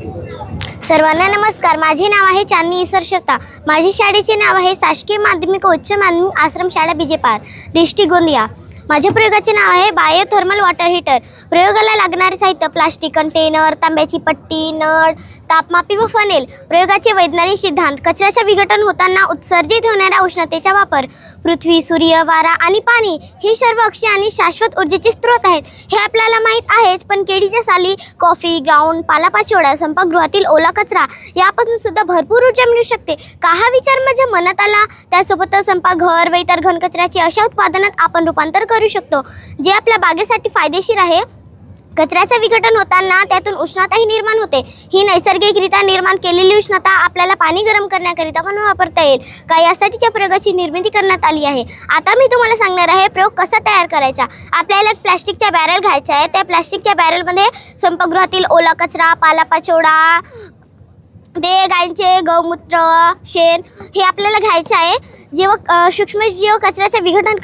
सर्वांना नमस्कार। माझे नाव आहे चांदनी ईश्वर शेवता। माझी शाळेचे नाव आहे शासकीय माध्यमिक उच्च माध्यमिक आश्रम शाळा बिजेपार, डिस्ट्रिक्ट गोंदिया। माझ्या प्रयोगाचे नाव आहे बायोथर्मल वॉटर हीटर। प्रयोगाला लागणारे साहित्य प्लास्टिक कंटेनर, तांब्याची पट्टी, नळ, तापमापी व फनेल। प्रयोगाचे वैज्ञानिक सिद्धांत: कचऱ्याचे विघटन होताना उत्सर्जित होणाऱ्या उष्णतेचा वापर। पृथ्वी, सूर्य, वारा आणि पाणी हे सर्व अक्षय आणि शाश्वत ऊर्जेचे स्रोत आहेत हे आपल्याला माहीत आहेच, पण केळीच्या साली, कॉफी ग्राउंड, पालापाचोळा, स्वयंपाकगृहातील ओला कचरा यापासून सुद्धा भरपूर ऊर्जा मिळू शकते का हा विचार माझ्या मनात आला। त्यासोबतच स्वयंपाकघर व इतर घनकचऱ्याचे अशा उत्पादनात आपण रूपांतर करू शकतो जे आपल्या बागेसाठी फायदेशीर आहे। कचऱ्याचे विघटन होताना त्यातून उष्णताही निर्माण होते। ही नैसर्गिकरित्या निर्माण केलेली उष्णता आपल्याला पाणी गरम करण्याकरिता पण वापरता येईल का यासाठीच्या प्रयोगाची निर्मिती करण्यात आली आहे। आता मी तुम्हाला सांगणार आहे प्रयोग कसा तयार करायचा। आपल्याला एक प्लास्टिकचा बॅरल घ्यायचा आहे। त्या प्लास्टिकच्या बॅरलमध्ये स्वयंपाकगृहातील ओला कचरा, पालापाचोळा, ते गायींचे गौमूत्र, शेण हे आपल्याला घ्यायचे आहे। जेव्हा सूक्ष्मजीव कचऱ्याचे विघटन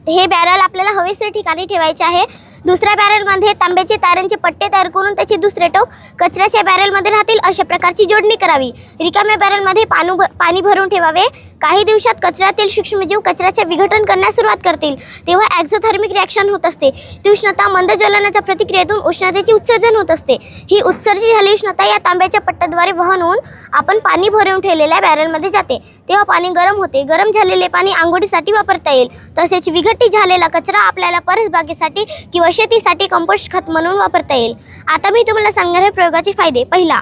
हे बॅरल आपल्याला हवेशीर ठिकाणी ठेवायचे आहे। दुसऱ्या बॅरलमध्ये तांब्याचे तारांचे पट्टे तयार करून त्याचे दुसरे टोक कचऱ्याच्या बॅरलमध्ये राहतील अशा प्रकारची जोडणी करावी। रिकाम्या बॅरलमध्ये पाणी भरून ठेवावे। काही दिवसात कचऱ्यातील सूक्ष्मजीव कचऱ्याचे विघटन करण्यास सुरुवात करतील तेव्हा एक्झोथर्मिक रिॲक्शन होत असते। ती उष्णता मंद ज्वलनाच्या प्रतिक्रियेतून उष्णतेचे उत्सर्जन होत असते। ही उत्सर्जित झालेली उष्णता या तांब्याच्या पट्ट्याद्वारे वहन होऊन आपण पाणी भरून ठेवलेल्या बॅरलमध्ये जाते। तेव्हा पाणी गरम होते। गरम झालेले पाणी अंघोळीसाठी वापरता येईल। तसेच विघटित झालेला कचरा आपल्याला परसबागेसाठी किंवा शेतीसाठी कंपोस्ट खत म्हणून वापरता येईल। आता मी तुम्हाला सांगणार आहे प्रयोगाचे फायदे। पहिला,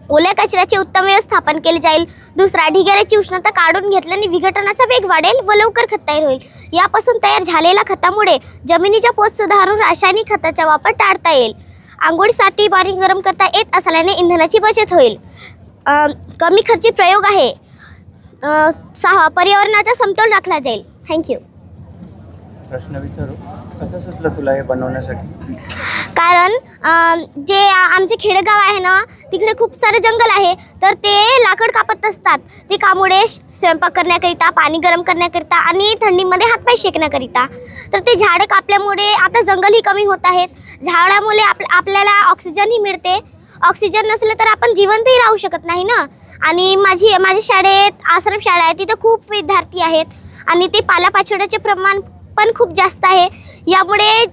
ओल्या कचऱ्याचे उत्तम व्यवस्थापन केले जाईल। दुसरा, ढिगाऱ्याची उष्णता काढून घेतल्याने विघटनाचा वेग वाढेल व लवकर खत तयार होईल। यापासून तयार झालेल्या खतामुळे जमिनीच्या पोत सुधारून रासायनिक खताचा वापर टाळता येईल। अंघोळीसाठी पाणी गरम करता येत असल्याने इंधनाची बचत होईल। कमी खर्ची प्रयोग आहे। 6, पर्यावरणाचा समतोल राखला जाईल। थँक्यू। प्रश्न विचारू, कसं सुचलं तुला हे बनवण्यासाठी? कारण जे आमचे खेडेगाव आहे ना तिकडे खूप सारे जंगल आहे, तर ते लाकड कापत असतात। ते कामुळे स्वयंपाक करण्याकरिता, पाणी गरम करण्याकरिता आणि थंडीमध्ये हातपाय शेकण्याकरिता। तर ते झाडं कापल्यामुळे आता जंगलही कमी होत आहेत। झाडामुळे आपल्याला ऑक्सिजनही मिळते। ऑक्सिजन नसले तर आपण जिवंतही राहू शकत नाही ना। आणि माझ्या शाळेत आश्रम शाळा आहे, तिथं खूप विद्यार्थी आहेत आणि ते पालापाचोळ्याचे प्रमाण पण खूप जास्त आहे। यामुळे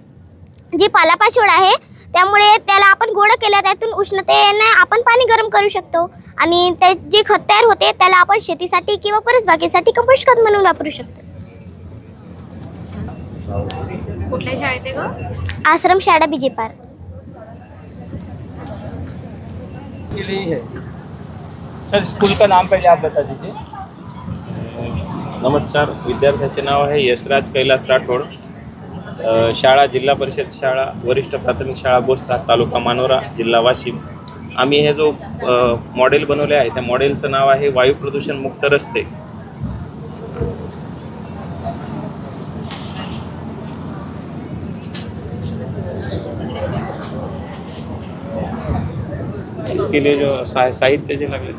जे पालापाचोळा आहे त्यामुळे त्याला आपण गोळा केला, त्यातून उष्णतेने आपण पाणी गरम करू शकतो आणि ते जे खत तयार होते त्याला आपण शेतीसाठी किंवा परसबागेसाठी कंपोस्ट खत म्हणून वापरू शकतो। कुठल्या शाळेत आहे ग? आश्रम शाळा बिजेपार। सर, स्कूल का नाम पहले आप बता दीजिए। नमस्कार, विद्यार्थ्याचे नाव आहे यशराज कैलास राठोड। शाळा जिल्हा परिषद शाळा वरिष्ठ प्राथमिक शाळा बोस्ता, तालुका मानोरा, जिल्हा वाशिम। आम्ही हे जो मॉडेल बनवले आहे त्या मॉडेलचं नाव आहे वायू प्रदूषण मुक्त रस्ते। इसके लिए जो साहित्य जे लागले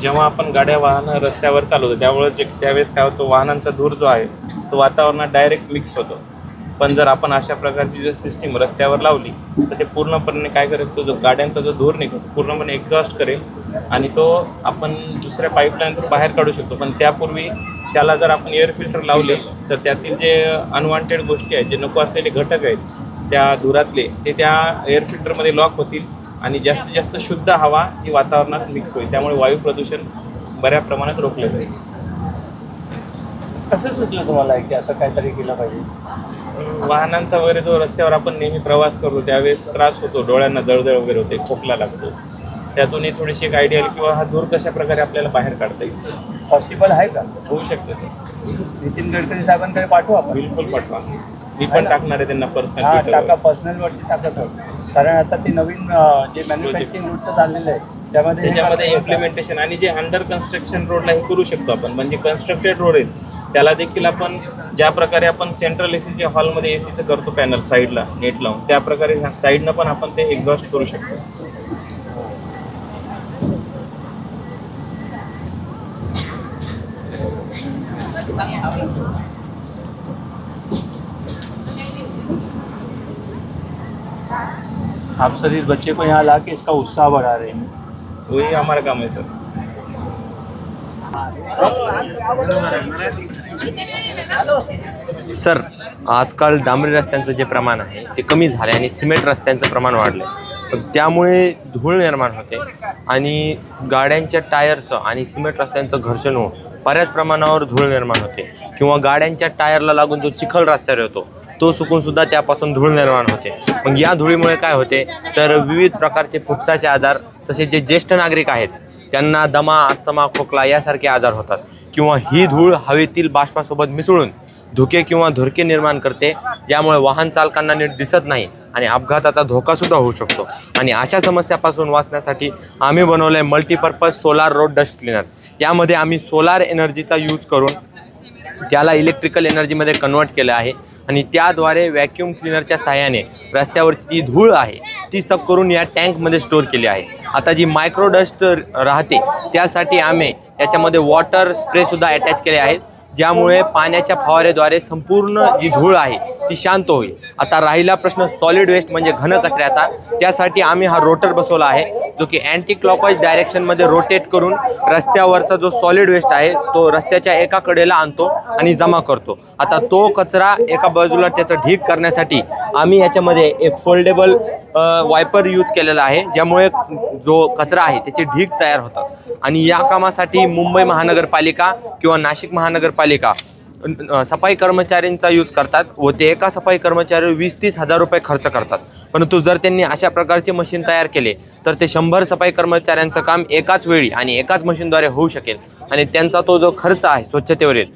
जेव्हा आपण गाड्या वाहनं रस्त्यावर चालवतो त्यावेळेस काय होतं, वाहनांचा धूर जो आहे तो वातावरणात डायरेक्ट मिक्स होतो। पण जर आपण अशा प्रकारची जर सिस्टीम रस्त्यावर लावली तर ते पूर्णपणे काय करेल, तो जो गाड्यांचा जो धूर निघतो पूर्णपणे एक्झॉस्ट करेल आणि तो आपण दुसऱ्या पाईपलाईन थ्रू बाहेर काढू शकतो। पण त्यापूर्वी त्याला जर आपण एअर फिल्टर लावले तर त्यातील जे अनवॉन्टेड गोष्टी आहेत, जे नको असलेले घटक आहेत त्या धुरातले, ते त्या एअर फिल्टरमध्ये लॉक होतील आणि जास्तीत जास्त शुद्ध हवा ही वातावरणात मिक्स होईल। त्यामुळे वायू प्रदूषण बऱ्या प्रमाणात रोखले जाईल। कसं सुचलं तुम्हाला की असं काहीतरी केलं पाहिजे? वाहनांचा वगैरे जो रस्त्यावर आपण नेहमी प्रवास करतो त्यावेळेस त्रास होतो, डोळ्यांना जळजळ वगैरे होते, खोकला लागतो। त्यातूनही थोडीशी एक आयडिया आली किंवा हा धूर कशा प्रकारे आपल्याला बाहेर काढता येईल। पॉसिबल आहे का? होऊ शकतं सर। नितीन गडकरी साहेबांकडे पाठवू आपण? बिलकुल पाठवा, मी पण टाकणार आहे त्यांना पर्सनल। हां, टाका, पर्सनलवरती टाका सर। कारण आता ते नवीन जे मॅन्युफॅक्चरिंग रूटचं चाललेलं आहे त्याच्यामध्ये इम्प्लिमेंटेशन आणि जे अंडर कन्स्ट्रक्शन रोडला हे करू शकतो आपण, म्हणजे कन्स्ट्रक्टेड रोड आहेत त्याला देखील आपण ज्या प्रकारे आपण सेंट्रल एसीच्या हॉलमध्ये एसीचं करतो पॅनल साईडला नेट लावून, त्या प्रकारे साईडनं पण आपण ते एक्झॉस्ट करू शकतो. आप सर इस बच्चे को यहाँ ला के इसका उत्साह बढ़ा रहे हैं. वही हमारा काम है सर. सर, आजकाल डांबरी रस्त्यांचं जे प्रमाण आहे ते कमी झाले आणि सिमेंट रस्त्यांचं प्रमाण वाढलं, त्यामुळे धूळ निर्माण होते आणि गाड्यांच्या टायरचं आणि सिमेंट रस्त्यांचं घर्षण होऊन बऱ्याच प्रमाणावर धूळ निर्माण होते, किंवा गाड्यांच्या टायरला लागून जो चिखल रस्त्यावर येतो तो सुकून सुद्धा त्यापासून धूळ निर्माण होते. मग या धुळीमुळे काय होते तर विविध प्रकारचे फुफ्साचे आजार, तसेच जे ज्येष्ठ नागरिक आहेत त्यांना दमा, अस्थमा, खोकला यासारखे आजार होतात, किंवा ही धूळ हवेतील बाष्पासोबत मिसळून धुके किंवा धुरके निर्माण करते, ज्यामुळे वाहन चालकांना नीट दिसत नाही आणि अपघाताचा धोकासुद्धा होऊ शकतो. आणि अशा समस्यापासून वाचण्यासाठी आम्ही बनवलं आहे multipurpose solar road dust cleaner. यामध्ये आम्ही सोलार एनर्जीचा यूज करून त्याला इलेक्ट्रिकल एनर्जीमध्ये कन्वर्ट केलं आहे आणि त्याद्वारे व्हॅक्यूम क्लिनरच्या सहाय्याने रस्त्यावरची जी धूळ आहे ती सक करून या टँकमध्ये स्टोअर केली आहे. आता जी मायक्रो डस्ट राहते त्यासाठी आम्ही याच्यामध्ये वॉटर स्प्रेसुद्धा अटॅच केले आहेत, ज्यामुळे पाण्याच्या फवारेद्वारे संपूर्ण जी धूळ आहे ती शांत होईल. आता राहिला प्रश्न सॉलिड वेस्ट म्हणजे घन कचऱ्याचा, त्यासाठी आम्ही हा रोटर बसवला आहे जो की अँटी क्लॉकवाईज डायरेक्शनमध्ये रोटेट करून रस्त्यावरचा जो सॉलिड वेस्ट आहे तो रस्त्याच्या एका कडेला आणतो आणि जमा करतो. आता तो कचरा एका बाजूला त्याचं ढीग करण्यासाठी आम्ही याच्यामध्ये एक फोल्डेबल वायपर यूज केलेला आहे, ज्यामुळे जो कचरा आहे त्याचे ढीग तयार होतात. आणि या कामासाठी मुंबई महानगरपालिका किंवा नाशिक महानगरपालिका सफाई कर्मचाऱ्यांचा यूज करतात व ते एका सफाई कर्मचाऱ्यावर 20-30 हजार रुपये खर्च करतात. परंतु जर त्यांनी अशा प्रकारचे मशीन तयार केले तर ते 100 सफाई कर्मचाऱ्यांचं काम एकाच वेळी आणि एकाच मशीनद्वारे होऊ शकेल आणि त्यांचा तो जो खर्च आहे स्वच्छतेवरील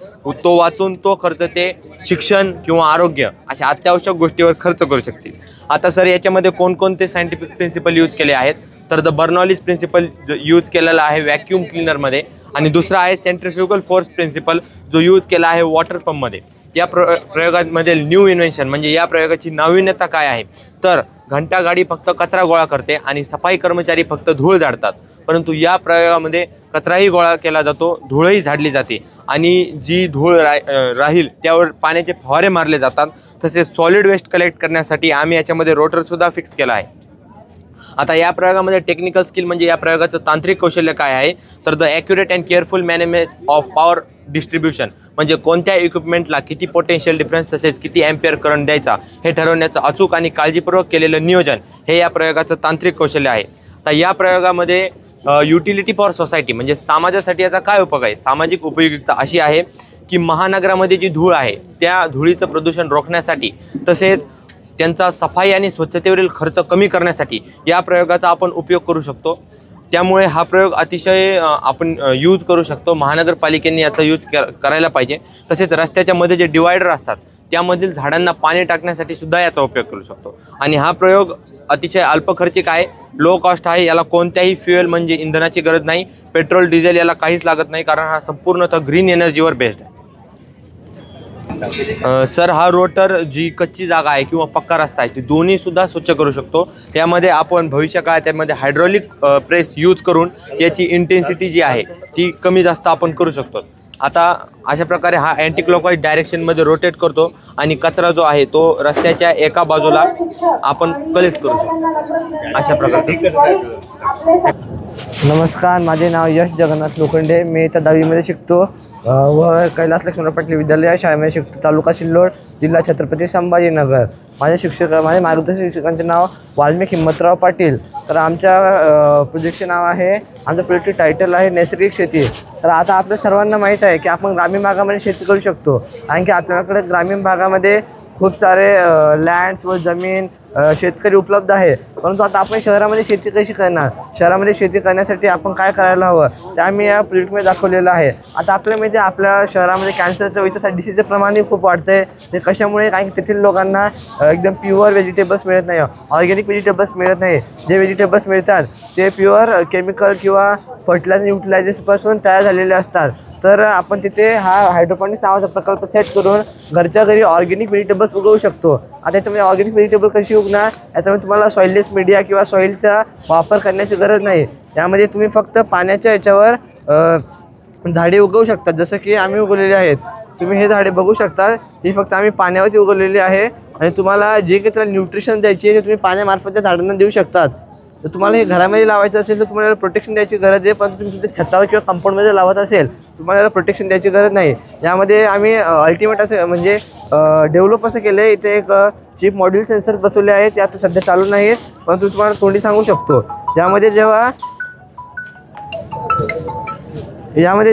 तो वाचून तो खर्च ते शिक्षण किंवा आरोग्य अशा अत्यावश्यक गोष्टीवर खर्च करू शकतील. आता सर याच्यामध्ये कोणकोणते सायंटिफिक प्रिन्सिपल यूज केले आहेत तर द बर्नॉलिस प्रिन्सिपल यूज केलेला आहे व्हॅक्यूम क्लिनरमध्ये, आणि दुसरा आहे सेंट्रिफ्युगल फोर्स प्रिन्सिपल जो यूज केला आहे वॉटर पंपमध्ये. या प्रयोगामध्ये न्यू इन्व्हेन्शन म्हणजे या प्रयोगाची नाविन्यता काय आहे तर घंटा गाडी फक्त कचरा गोळा करते आणि सफाई कर्मचारी फक्त धूळ झाडतात, परंतु या प्रयोगामध्ये कचराही गोळा केला जातो, धूळही झाडली जाते आणि जी धूळ राहील त्यावर पाण्याचे फवारे मारले जातात. तसेच सॉलिड वेस्ट कलेक्ट करण्यासाठी आम्ही याच्यामध्ये रोटरसुद्धा फिक्स केला आहे. आता या प्रयोगामध्ये टेक्निकल स्किल म्हणजे या प्रयोगाचं तांत्रिक कौशल्य काय आहे तर the accurate and careful management of power distribution, म्हणजे कोणत्या इक्विपमेंटला किती पोटेन्शियल डिफरन्स तसेच किती ॲम्पियर करंट द्यायचा हे ठरवण्याचं अचूक आणि काळजीपूर्वक केलेलं नियोजन हे या प्रयोगाचं तांत्रिक कौशल्य आहे. तर या प्रयोगामध्ये युटिलिटी फॉर सोसायटी म्हणजे समाजासाठी याचा काय उपयोग आहे, सामाजिक उपयोगिता अशी आहे की महानगरामध्ये जी धूळ आहे त्या धुळीचं प्रदूषण रोखण्यासाठी तसेच त्यांचा सफाई आणि स्वच्छतेवरील खर्च कमी करण्यासाठी या प्रयोगाचा आपण उपयोग करू शकतो. त्यामुळे हा प्रयोग अतिशय आपण यूज करू शकतो. महानगरपालिकेने याचा यूज करायला पाहिजे. तसेच रस्त्याच्या मध्ये जे डिवायडर असतात त्यामधील झाडांना पाणी टाकण्यासाठी सुद्धा याचा उपयोग करू शकतो. आणि हा प्रयोग अतिशय अल्पखर्चिक आहे, लो कॉस्ट आहे. याला कोणत्याही फ्युएल म्हणजे इंधनाची गरज नाही, पेट्रोल डिझेल याला काहीच लागत नाही, कारण हा संपूर्णतः ग्रीन एनर्जीवर बेस्ड आहे. सर हा रोटर जी कच्ची जागा आहे किंवा पक्का रस्ता आहे ती दोन्ही सुद्धा स्वच्छ करू शकतो. यामध्ये आपण भविष्य काळात त्यामध्ये हायड्रॉलिक प्रेस यूज करून याची इंटेन्सिटी जी आहे ती कमी जास्त आपण करू शकतो. आता अशा प्रकारे हा अँटी क्लॉकवाईज डायरेक्शनमध्ये रोटेट करतो आणि कचरा जो आहे तो रस्त्याच्या एका बाजूला आपण कलेक्ट करू शकतो अशा प्रकारे. नमस्कार, माझे नाव यश जगन्नाथ लोखंडे. मी इथं 10वीमध्ये शिकतो व कैलास लक्ष्मण पाटील विद्यालय या शाळेमध्ये शिकतो, तालुका सिल्लोड, जिल्हा छत्रपती संभाजीनगर. माझे मार्गदर्शक शिक्षकांचे नाव वाल्मिक हिम्मतराव पाटील. तर आमच्या प्रोजेक्टचे नाव आहे, आमचं प्रोजेक्टचे टायटल आहे नैसर्गिक शेती. तर आता आपल्या सर्वांना माहीत आहे की आपण ग्रामीण भागामध्ये शेती करू शकतो, कारण की आपल्याकडे ग्रामीण भागामध्ये खूप सारे लँड्स व जमीन शेतकरी उपलब्ध आहे, परंतु आता आपण शहरामध्ये शेती कशी करणार, शहरामध्ये शेती करण्यासाठी आपण काय करायला हवं ते आम्ही या प्रोजेक्टमध्ये दाखवलेलं आहे. आता आपल्या माहिती आहे आपल्या शहरामध्ये कॅन्सरचं व इतर डिसीजचं प्रमाणही खूप वाढतं आहे. ते कशामुळे, कारण की तेथील लोकांना एकदम प्युअर व्हेजिटेबल्स मिळत नाही, ऑर्गॅनिक व्हेजिटेबल्स मिळत नाही. जे व्हेजिटेबल्स मिळतात ते प्युअर केमिकल किंवा फर्टिलायझर युटिलायझेशनपासून तयार झालेले असतात. तर आपण तिथे हा हायड्रोपॉनिक्स नावाचा प्रकल्प सेट करून घरच्या घरी ऑर्गॅनिक व्हेजिटेबल्स उगवू शकतो. आता याच्यामध्ये ऑर्गॅनिक व्हेजिटेबल कशी उगणार, याच्यामध्ये तुम्हाला सॉइललेस मीडिया किंवा सॉईलचा वापर करण्याची गरज नाही. यामध्ये तुम्ही फक्त पाण्याच्या याच्यावर झाडे उगवू शकतात. जसं की आम्ही उगवलेले आहेत, तुम्ही हे झाडे बघू शकता, ही फक्त आम्ही पाण्यावरती उगवलेली आहे. आणि तुम्हाला जे काही त्याला न्यूट्रिशन द्यायची आहे ते तुम्ही पाण्यामार्फत त्या झाडांना देऊ शकतात. तर तुम्हाला हे घरामध्ये लावायचं असेल तर तुम्हाला प्रोटेक्शन द्यायची गरज आहे, पण तुम्ही तुमच्या छतावर किंवा कंपाऊंडमध्ये लावत असेल तुम्हाला याला प्रोटेक्शन द्यायची गरज नाही. यामध्ये आम्ही अल्टिमेट असं म्हणजे डेव्हलप असं केलं आहे, इथे एक चिप मॉड्यूल सेन्सर बसवले आहेत, ते आता सध्या चालू नाहीत, परंतु तुम्हाला तोंडी सांगू शकतो. यामध्ये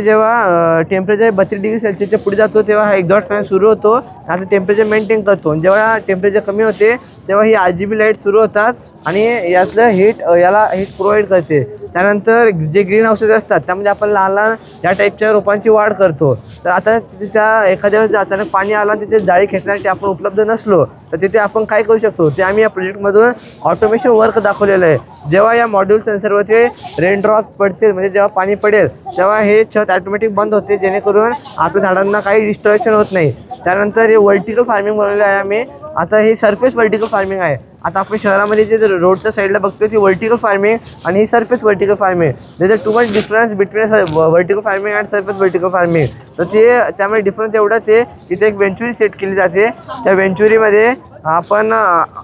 जेव्हा टेम्परेचर 32 डिग्री सेल्सिअसच्या पुढे जातो तेव्हा हा एक्झॉस्ट फॅन सुरू होतो, आता टेम्परेचर मेंटेन करतो. जेव्हा टेम्परेचर कमी होते तेव्हा ही RGB लाईट सुरू होतात आणि यातलं याला हीट प्रोव्हाइड करते. त्यानंतर जे ग्रीन हाऊसेस असतात त्यामध्ये आपण लहान लहान या टाईपच्या रोपांची वाढ करतो. तर आता त्या एखाद्या वेळेस अचानक पाणी आला तिथे जाळी खेचण्यासाठी आपण उपलब्ध नसलो तर तिथे आपण काय करू शकतो ते आम्ही या प्रोजेक्टमधून ऑटोमेशन वर्क दाखवलेलं आहे. जेव्हा या मॉड्यूल सेन्सरवरती रेन ड्रॉप पडतील, म्हणजे जेव्हा पाणी पडेल तेव्हा हे छत ऑटोमॅटिक बंद होते, जेणेकरून आपल्या झाडांना काही डिस्ट्रक्शन होत नाही. त्यानंतर हे व्हर्टिकल फार्मिंग बनवलेलं आहे आम्ही. आता ही सरफेस व्हर्टिकल फार्मिंग आहे. आता आपण शहरामध्ये जे रोडच्या साईडला बघतो ती व्हर्टिकल फार्मिंग आणि ही surface vertical farming, there too much difference between vertical farming and surface vertical farming. तर त्यामुळे डिफरन्स एवढाच आहे, इथे एक वेंचुरी सेट केली जाते. त्या वेंचुरीमध्ये आपण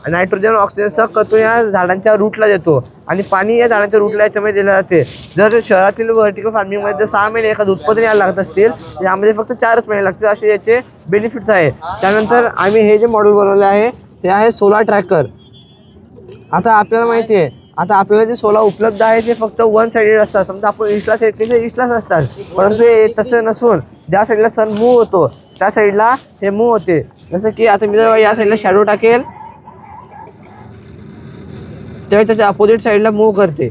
नायट्रोजन ऑक्सिजन खत या झाडांच्या रूटला देतो आणि पाणी या झाडांच्या रूटला याच्यामध्ये दिलं जाते. जर शहरातील व्हर्टिकल फार्मिंगमध्ये जर 6 महिने एखादं उत्पादन यायला लागत असतील, यामध्ये फक्त 4च महिने लागतील, असे याचे बेनिफिट्स आहे. त्यानंतर आम्ही हे जे मॉडेल बनवले आहे ते आहे सोलार ट्रॅकर. आता आपल्याला माहिती आहे, आता आपल्याला जे सोलार उपलब्ध आहे ते फक्त वन साइडेड असतात. समजा आपण ईस्टला सेट केले ईस्टलाच असतात, परंतु हे तसं नसून ज्या साईडला सन मूव्ह होतो त्या साईडला हे मूव्ह होते. जसं की आता मी जेव्हा या साईडला शॅडो टाकेल तेव्हा त्याच्या अपोजिट साईडला मूव्ह करते,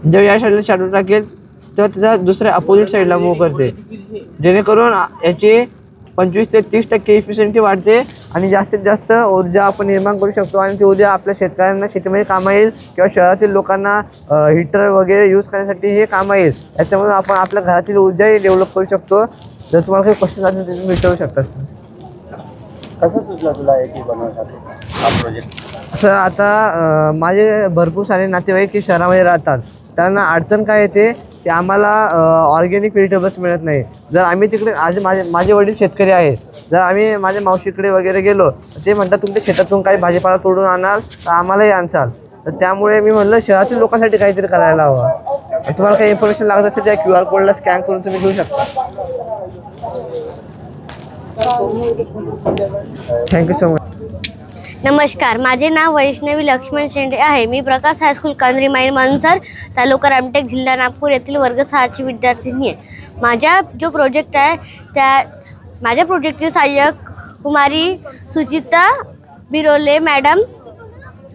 जेव्हा या साईडला शॅडो टाकेल तेव्हा त्याच्या दुसऱ्या अपोजिट साईडला मूव्ह करते, जेणेकरून याची 25 ते 30% इफिशियन्सी वाढते आणि जास्तीत जास्त ऊर्जा आपण निर्माण करू शकतो. आणि ती ऊर्जा आपल्या शेतकऱ्यांना शेतीमध्ये कामा येईल किंवा शहरातील लोकांना हीटर वगैरे यूज करण्यासाठी हे कामा येईल. याच्यामुळे आपण आपल्या घरातील ऊर्जाही डेव्हलप करू शकतो. जर तुम्हाला काही क्वेश्चन असेल तर तुम्ही विचारू शकता. कसं सुचलं तुला हे की बनवण्यासाठी हा प्रोजेक्ट? सर आता माझे भरपूर सारे नातेवाईक हे शहरामध्ये राहतात, त्यांना अडचण काय येते की आम्हाला ऑर्गॅनिक व्हेजिटेबल्स मिळत नाही. जर आम्ही तिकडे आज माझे वडील शेतकरी आहेत, जर आम्ही माझ्या मावशीकडे वगैरे गेलो ते म्हणतात तुमच्या शेतातून काही भाजीपाला तोडून आणाल तर आम्हालाही आणसाल. तर त्यामुळे मी म्हणलं शहरातील लोकांसाठी काहीतरी करायला हवं. तुम्हाला काही इन्फॉर्मेशन लागत असेल त्या QR कोडला स्कॅन करून तुम्ही घेऊ शकता. Thank you so much. नमस्कार, माझे नाव वैष्णवी लक्ष्मण शेंडे आहे. मी प्रकाश हायस्कूल कांद्री माईन मनसर, तालुका रामटेक, जिल्हा नागपूर येथील वर्ग 6ची विद्यार्थिनी आहे. माझा जो प्रोजेक्ट आहे माझ्या प्रोजेक्टचे सहाय्यक कुमारी सुचिता बिरोले मॅडम.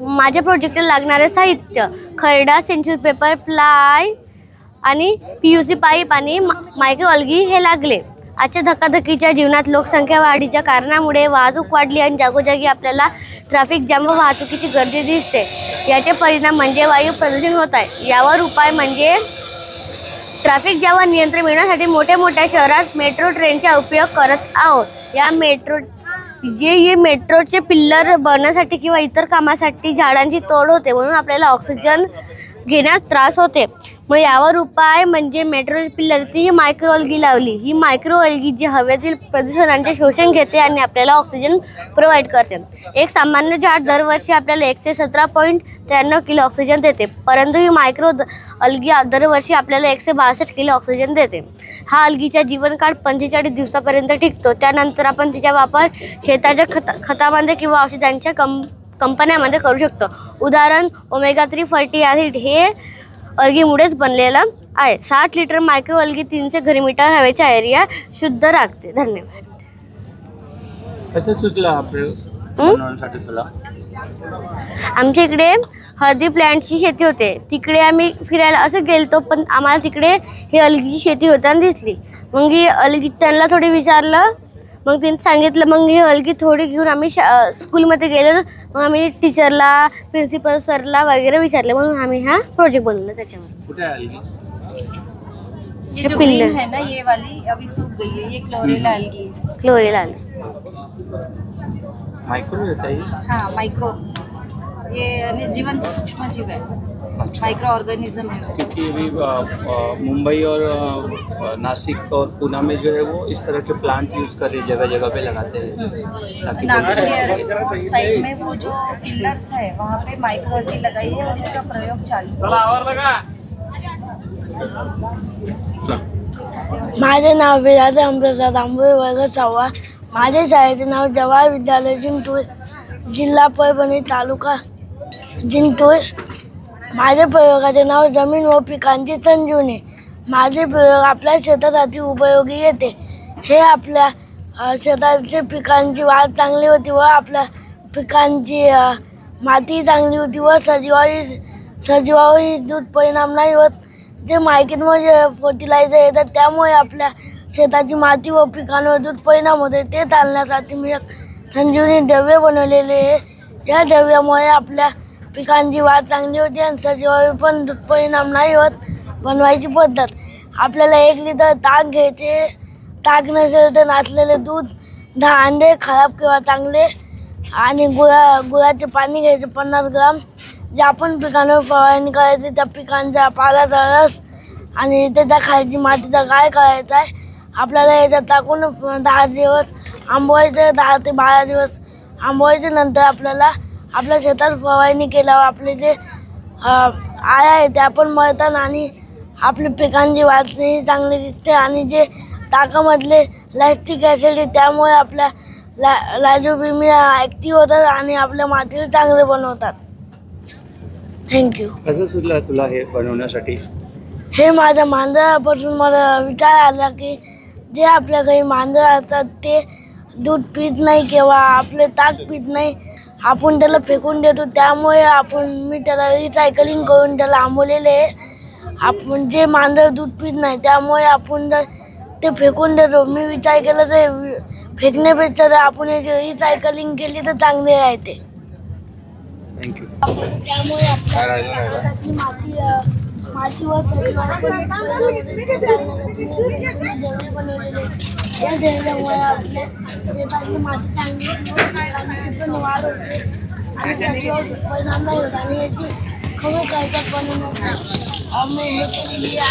माझ्या प्रोजेक्टला लागणारे साहित्य खरडा, सेंचुरी पेपर, प्लाय आणि PUC पाईप आणि मायक्रो अल्गी हे लागले. आजच्या धकाधकीच्या जीवनात लोकसंख्या वाढीच्या कारणामुळे वाहतूक वाढली आणि जागोजागी आपल्याला ट्रॅफिक जाम व वाहतुकीची गर्दी दिसते. याचे परिणाम म्हणजे वायू प्रदूषण होत आहे. यावर उपाय म्हणजे ट्रॅफिक जामवर नियंत्रण मिळवण्यासाठी मोठ्या शहरात मेट्रो ट्रेनचा उपयोग करत आहोत. या मेट्रोचे पिल्लर बनवण्यासाठी किंवा इतर कामासाठी झाडांची तोड होते, म्हणून आपल्याला ऑक्सिजन घेण्यास त्रास होते. मग यावर उपाय म्हणजे मेट्रो पिल्लरची ही मायक्रो अल्गी लावली. ही मायक्रो अल्गी जी हवेतील प्रदूषणांचे शोषण घेते आणि आपल्याला ऑक्सिजन प्रोव्हाइड करते. एक सामान्य झाड दरवर्षी आपल्याला 117.93 किलो ऑक्सिजन देते, परंतु ही मायक्रो अल्गी दरवर्षी आपल्याला 162 किलो ऑक्सिजन देते. हा अल्गीचा जीवनकाळ 45 दिवसापर्यंत टिकतो. त्यानंतर आपण तिचा वापर शेताच्या खतामध्ये किंवा औषधांच्या कंपन्यामध्ये करू शकतो. उदाहरण ओमेगा-3 फॅटी ॲसिड हे अल्गीमुळेच बनलेलं आहे. 60 लिटर मायक्रो अल्गी 300 घनमीटर हवेचा एरिया शुद्ध राखते. धन्यवाद. कसं सुचलं हा प्रयोग बनवण्यासाठी तुला? आमच्या इकडे हळदी प्लॅन्टची शेती होते. तिकडे आम्ही फिरायला असं गेलतो, पण आम्हाला तिकडे ही अलगीची शेती होताना दिसली. मग ही अलगी त्यांना थोडी विचारलं, मग त्यांनी सांगितलं. मग ही अलगी थोडी घेऊन आम्ही स्कूलमध्ये गेलो. मग आम्ही टीचरला, प्रिन्सिपल सरला वगैरे विचारले. म्हणून आम्ही हा प्रोजेक्ट बनवला त्याच्यावर. कुठे आहे अलगी? ये जो ग्रीन है ना, ये वाली अभी सूख गई है, ये क्लोरेला अलगी है. क्लोरेला आले. मायक्रो येत आहे? हाँ, माइक्रो, ये यानी जीवंत सूक्ष्म जीव है, माइक्रो ऑर्गेनिज्म है. क्योंकि अभी मुंबई और नासिक और पूना में जो है वो इस तरह के प्लांट यूज़ कर रहे, जगह जगह पे लगाते हैं ताकि नागपुर एयरपोर्ट साइड में वो जो पिलर्स है वहाँ पे माइक्रो अलगी लगाई है और इसका प्रयोग चालू है. माझे नाव विराज अमृतसर आंबोळी वर्ग 6. माझे शाळेचे नाव जवाहर विद्यालय जिंतूर, जिल्हा परभणी, तालुका जिंतूर. माझ्या प्रयोगाचे नाव जमीन व पिकांची संजीवनी. माझे प्रयोग आपल्या शेतासाठी उपयोगी येते. हे आपल्या शेताच्या पिकांची वाढ चांगली होती व आपल्या पिकांची माती चांगली होती व सजीवावरही दूध परिणाम नाही होत. जे मार्केटमध्ये फर्टिलायझर येतात त्यामुळे आपल्या शेताची माती व पिकांवर दूध परिणाम होते. ते टाळण्यासाठी मी एक संजीवनी द्रव्य बनवलेले आहे. या द्रव्यामुळे आपल्या पिकांची वाढ चांगली होती आणि सजीवावर पण दूध परिणाम नाही होत. बनवायची पद्धत, आपल्याला 1 लिटर ताक घ्यायचे. ताक नसेल तर नाचलेले दूध, 10 अंडे खराब किंवा चांगले आणि गुळाचे पाणी घ्यायचे 50 ग्राम. जे आपण पिकांवर फवारणी करायची त्या पिकांचा पालाचा रस आणि त्याच्या खालची मातीचा गाळ करायचा आहे. आपल्याला याच्यात टाकून 10 दिवस आंबवायचे, 10 ते 12 दिवस आंबवायचे. नंतर आपल्याला आपल्या शेतात फवारणी केल्यावर आपले जे आळ्या आहे त्या पण मरतात आणि आपल्या पिकांची वाढही चांगली दिसते. आणि जे ताकामधले लॅक्टिक ॲसिड आहे त्यामुळे आपल्या लायझोबियम ॲक्टिव्ह होतात आणि आपल्या मातीला चांगले बनवतात. थँक्यू. कसं सुचलं तुला हे बनवण्यासाठी? हे माझ्या मांजरापासून मला विचार आला की जे आपल्या घरी मांजर असतात ते दूध पित नाही किंवा आपले ताक पित नाही, आपण त्याला फेकून देतो. त्यामुळे मी त्याला रिसायकलिंग करून त्याला आंबवलेले आहे. आपण जे मांजर दूध पित नाही त्यामुळे आपण जर ते फेकून देतो. मी विचार केला तर फेकण्यापेक्षा जर आपण याची रिसायकलिंग केली तर चांगले राहते. थँक्यू. त्यामुळे आपल्याची मातीवर या द्रव्यामुळे आपल्या शेताची माती चांगली पण वाढ होते आणि सजीवावर परिणाम नाही होत आणि याची खबरदारी बनवण्यासाठी आम्ही हे केलेली आहे.